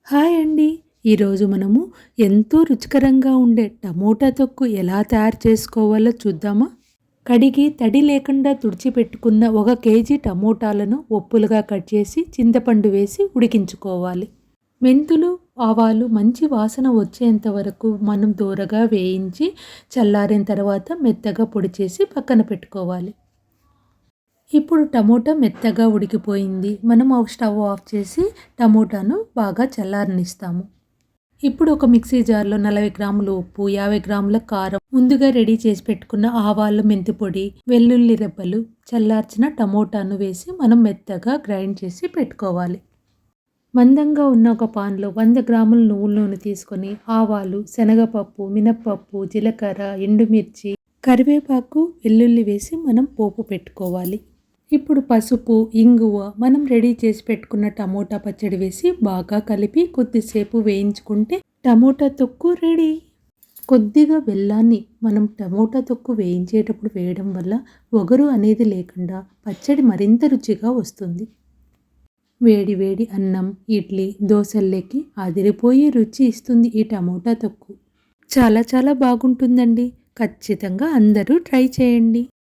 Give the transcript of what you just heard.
Hi అండి. ఈరోజు మనము ఎంతో రుచికరంగా ఉండే టమోటా తొక్కు ఎలా తయారు చేసుకోవాలో చూద్దామా? కడిగి తడి లేకుండా తుడిచిపెట్టుకున్న 1 కేజీ టమోటాలను ఒప్పులుగా కట్ చేసి చింతపండు వేసి ఉడికించుకోవాలి. మెంతులు, ఆవాలు మంచి వాసన వచ్చేంత వరకు మనం దోరగా వేయించి చల్లారిన తర్వాత మెత్తగా పొడి చేసి పక్కన పెట్టుకోవాలి. ఇప్పుడు టమోటా మెత్తగా ఉడికిపోయింది. మనం స్టవ్ ఆఫ్ చేసి టమోటాను బాగా చల్లారనిస్తాము. ఇప్పుడు ఒక మిక్సీ జార్‌లో 40 గ్రాముల ఉప్పు, 50 గ్రాముల కారం, ముందుగా రెడీ చేసి పెట్టుకున్న ఆవాలు, మెంతి పొడి, వెల్లుల్లి రెబ్బలు, చల్లార్చిన టమోటాను వేసి మనం మెత్తగా గ్రైండ్ చేసి పెట్టుకోవాలి. మందంగా ఉన్న ఒక పాన్‌లో 100 గ్రాముల నువ్వుల నూనె తీసుకొని ఆవాలు, శనగపప్పు, మినప్పప్పు, జీలకర్ర, ఎండుమిర్చి, కరివేపాకు, వెల్లుల్లి వేసి మనం పోపు పెట్టుకోవాలి. ఇప్పుడు పసుపు, ఇంగువ, మనం రెడీ చేసి పెట్టుకున్న టమోటా పచ్చడి వేసి బాగా కలిపి కొద్దిసేపు వేయించుకుంటే టమోటా తొక్కు రెడీ. కొద్దిగా బెల్లాన్ని మనం టమోటా తొక్కు వేయించేటప్పుడు వేయడం వల్ల ఒగరు అనేది లేకుండా పచ్చడి మరింత రుచిగా వస్తుంది. వేడి వేడి అన్నం, ఇడ్లీ, దోసల్లోకి అదిరిపోయే రుచి ఇస్తుంది ఈ టమోటా తొక్కు. చాలా చాలా బాగుంటుందండి. ఖచ్చితంగా అందరూ ట్రై చేయండి.